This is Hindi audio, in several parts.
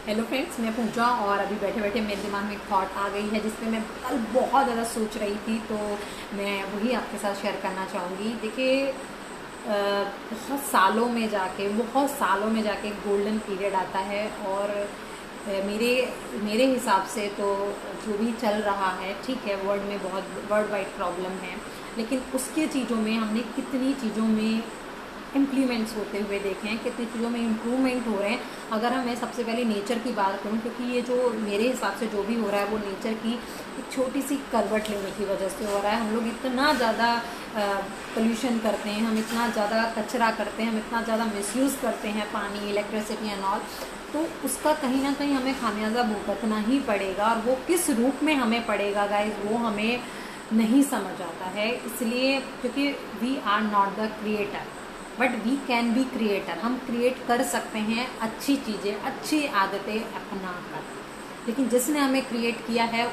हेलो फ्रेंड्स, मैं पूजा और अभी बैठे बैठे मेरे दिमाग में एक थॉट आ गई है जिस पे मैं कल बहुत ज़्यादा सोच रही थी, तो मैं वही आपके साथ शेयर करना चाहूँगी। देखिए, बहुत सालों में जाके एक गोल्डन पीरियड आता है और मेरे मेरे हिसाब से तो जो भी चल रहा है, ठीक है, वर्ल्ड में बहुत वर्ल्ड वाइड प्रॉब्लम है, लेकिन उसके चीज़ों में हमने कितनी चीज़ों में इम्प्लीमेंट्स होते हुए देखे हैं, कितनी चीज़ों में इम्प्रूवमेंट हो रहे हैं। अगर मैं सबसे पहले नेचर की बात करूं, क्योंकि ये जो मेरे हिसाब से जो भी हो रहा है वो नेचर की एक छोटी सी करवट लेने की वजह से हो रहा है। हम लोग इतना ज़्यादा पोल्यूशन करते हैं, हम इतना ज़्यादा कचरा करते हैं, हम इतना ज़्यादा मिसयूज़ करते हैं पानी, इलेक्ट्रिसिटी एंड ऑल, तो उसका कहीं ना कहीं हमें खामियाजा भुगतना ही पड़ेगा। और वो किस रूप में हमें पड़ेगा गाइज, वो हमें नहीं समझ आता है। इसलिए क्योंकि we are not the creator, but we can be creator. हम क्रिएट कर सकते हैं अच्छी चीज़ें, अच्छी आदतें अपना कर। लेकिन जिसने हमें क्रिएट किया है,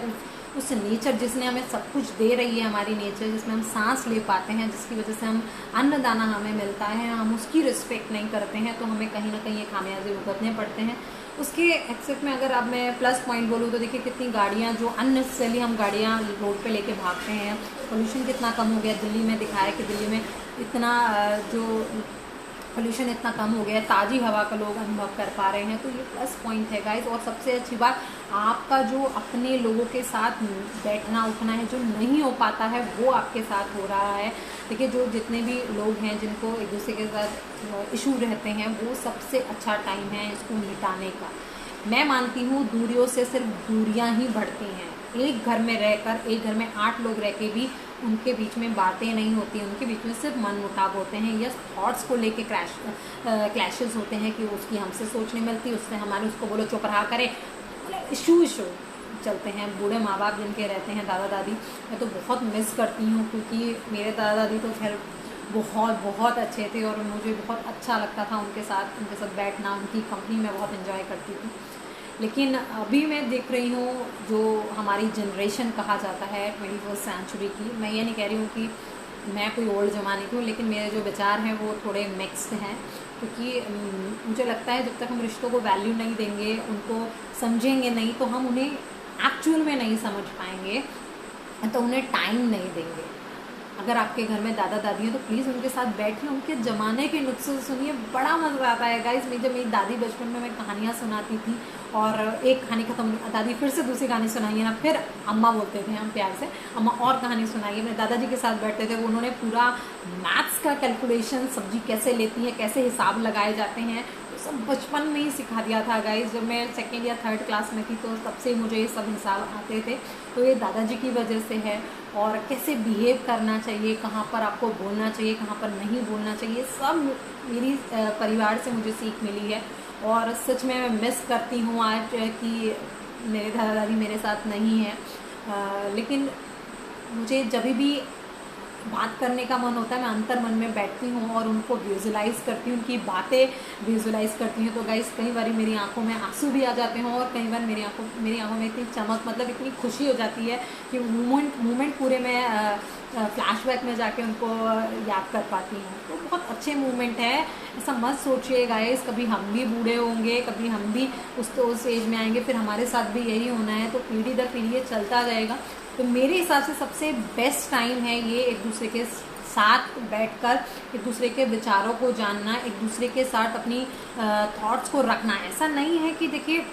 उस नेचर जिसने हमें सब कुछ दे रही है, हमारी नेचर जिसमें हम सांस ले पाते हैं, जिसकी वजह से हम अन्न दाना हमें मिलता है, हम उसकी रिस्पेक्ट नहीं करते हैं, तो हमें कहीं ना कहीं ये खामियाजे भुगतने पड़ते हैं। उसके एक्सेप्ट में अगर अब मैं प्लस पॉइंट बोलूँ तो देखिए, कितनी गाड़ियाँ जो अननेसेसरली हम गाड़ियाँ रोड पे लेके भागते हैं, पोल्यूशन कितना कम हो गया। दिल्ली में दिखाया कि दिल्ली में इतना जो पोल्यूशन इतना कम हो गया है, ताज़ी हवा का लोग अनुभव कर पा रहे हैं, तो ये प्लस पॉइंट है गाइस। और सबसे अच्छी बात, आपका जो अपने लोगों के साथ बैठना उठना है जो नहीं हो पाता है, वो आपके साथ हो रहा है। देखिए, जो जितने भी लोग हैं जिनको एक दूसरे के साथ इशू रहते हैं, वो सबसे अच्छा टाइम है इसको मिटाने का। मैं मानती हूँ दूरियों से सिर्फ दूरियां ही बढ़ती हैं। एक घर में रहकर, एक घर में 8 लोग रह के भी उनके बीच में बातें नहीं होती, उनके बीच में सिर्फ मन मुटाव होते हैं या थॉट्स को लेके क्लैशेस होते हैं कि उसकी हमसे सोच नहीं मिलती, उससे हमारे उसको बोलो चुप रहा करे, इशू चलते हैं। बूढ़े माँ बाप जिनके रहते हैं, दादा दादी, मैं तो बहुत मिस करती हूँ, क्योंकि मेरे दादा दादी तो खैर बहुत बहुत अच्छे थे और मुझे बहुत अच्छा लगता था उनके साथ बैठना, उनकी कंपनी में बहुत एंजॉय करती थी। लेकिन अभी मैं देख रही हूँ जो हमारी जनरेशन कहा जाता है 21st सेंचुरी की, मैं ये नहीं कह रही हूँ कि मैं कोई ओल्ड ज़माने की हूँ, लेकिन मेरे जो विचार हैं वो थोड़े मिक्स्ड हैं। क्योंकि मुझे लगता है जब तक हम रिश्तों को वैल्यू नहीं देंगे, उनको समझेंगे नहीं, तो हम उन्हें एक्चुअल में नहीं समझ पाएंगे, तो उन्हें टाइम नहीं देंगे। अगर आपके घर में दादा दादी हैं तो प्लीज़ उनके साथ बैठिए, उनके ज़माने के नुस्खे सुनिए, बड़ा मज़ा आता है गाइस। जब मेरी दादी बचपन में मैं कहानियाँ सुनाती थी और एक कहानी खत्म, दादी फिर से दूसरी कहानी सुनाइए ना, फिर अम्मा बोलते थे हम प्यार से, अम्मा और कहानी सुनाइए। मेरे दादाजी के साथ बैठते थे, वो उन्होंने पूरा मैथ्स का कैलकुलेशन, सब्जी कैसे लेती है, कैसे हिसाब लगाए जाते हैं, तो सब बचपन में ही सिखा दिया था गाइस। जब मैं 2nd या 3rd क्लास में थी तो तब से मुझे ये सब हिसाब आते थे, तो ये दादाजी की वजह से है। और कैसे बिहेव करना चाहिए, कहाँ पर आपको बोलना चाहिए, कहाँ पर नहीं बोलना चाहिए, सब मेरी परिवार से मुझे सीख मिली है। और सच में मैं मिस करती हूँ आज कि मेरे दादा दादी मेरे साथ नहीं है, लेकिन मुझे जब भी बात करने का मन होता है, मैं अंतर मन में बैठती हूँ और उनको विजुलाइज करती हूँ, उनकी बातें विजुलाइज करती हूँ। तो गाइस, कई बार मेरी आंखों में आंसू भी आ जाते हैं और कई बार मेरी आंखों में इतनी चमक, मतलब इतनी खुशी हो जाती है कि मोमेंट पूरे मैं फ्लैशबैक में जाके उनको याद कर पाती हूँ। तो बहुत अच्छे मोमेंट है। ऐसा मत सोचिए गाइस, कभी हम भी बूढ़े होंगे, कभी हम भी उस एज में आएंगे, फिर हमारे साथ भी यही होना है, तो पीढ़ी दर पीढ़ी ये चलता जाएगा। तो मेरे हिसाब से सबसे बेस्ट टाइम है ये, एक दूसरे के साथ बैठकर एक दूसरे के विचारों को जानना, एक दूसरे के साथ अपनी थॉट्स को रखना। ऐसा नहीं है कि देखिए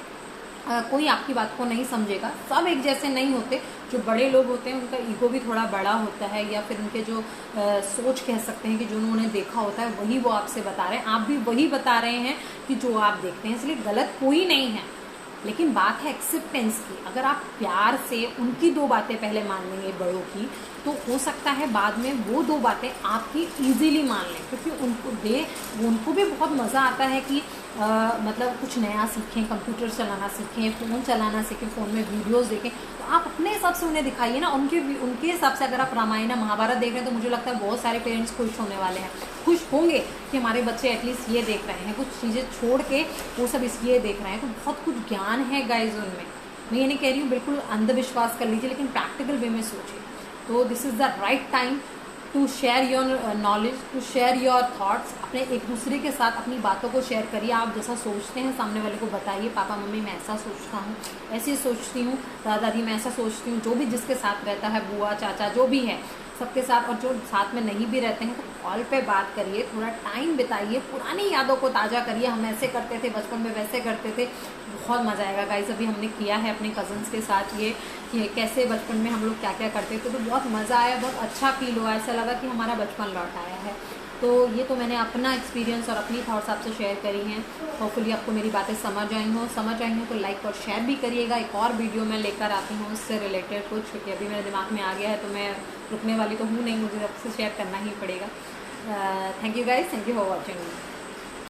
कोई आपकी बात को नहीं समझेगा, सब एक जैसे नहीं होते। जो बड़े लोग होते हैं उनका ईगो भी थोड़ा बड़ा होता है, या फिर उनके जो सोच कह सकते हैं कि जो उन्होंने देखा होता है वही वो आपसे बता रहे हैं, आप भी वही बता रहे हैं कि जो आप देखते हैं, इसलिए गलत कोई नहीं है। लेकिन बात है एक्सेप्टेंस की। अगर आप प्यार से उनकी 2 बातें पहले मान लेंगे बड़ों की, तो हो सकता है बाद में वो 2 बातें आपकी इजीली मान लें, क्योंकि उनको भी बहुत मज़ा आता है कि मतलब कुछ नया सीखें, कंप्यूटर चलाना सीखें, फ़ोन चलाना सीखें, फ़ोन में वीडियोस देखें। तो आप अपने हिसाब से उन्हें दिखाइए ना, उनके हिसाब से। अगर आप रामायण महाभारत देख रहे हैं तो मुझे लगता है बहुत सारे पेरेंट्स खुश होने वाले हैं, खुश होंगे कि हमारे बच्चे एटलीस्ट ये देख रहे हैं, कुछ चीज़ें छोड़ के वो सब ये देख रहे हैं। तो बहुत कुछ ज्ञान है गाइज उनमें। मैं ये नहीं कह रही हूँ बिल्कुल अंधविश्वास कर लीजिए, लेकिन प्रैक्टिकल वे में सोचिए। तो this is the right time to share your knowledge, to share your thoughts. अपने एक दूसरे के साथ अपनी बातों को शेयर करिए। आप जैसा सोचते हैं सामने वाले को बताइए, पापा मम्मी मैं ऐसा सोचता हूँ, ऐसी सोचती हूँ, दादा दादी मैं ऐसा सोचती हूँ। जो भी जिसके साथ रहता है, बुआ चाचा जो भी है सबके साथ, और जो साथ में नहीं भी रहते हैं तो कॉल पे बात करिए, थोड़ा टाइम बिताइए, पुरानी यादों को ताज़ा करिए। हम ऐसे करते थे बचपन में, वैसे करते थे, बहुत मज़ा आएगा गाइस। अभी हमने किया है अपने कज़न्स के साथ ये कि कैसे बचपन में हम लोग क्या क्या करते थे, तो बहुत मज़ा आया, बहुत अच्छा फील हुआ, ऐसा लगा कि हमारा बचपन लौट आया है। तो ये तो मैंने अपना एक्सपीरियंस और अपनी थॉट्स आपसे शेयर करी हैं। होपफुली आपको मेरी बातें समझ आई हों तो लाइक और शेयर भी करिएगा। एक और वीडियो मैं लेकर आती हूँ उससे रिलेटेड कुछ, क्योंकि अभी मेरे दिमाग में आ गया है तो मैं रुकने वाली तो हूँ नहीं, मुझे आपसे शेयर करना ही पड़ेगा। Thank you guys, thank you for watching.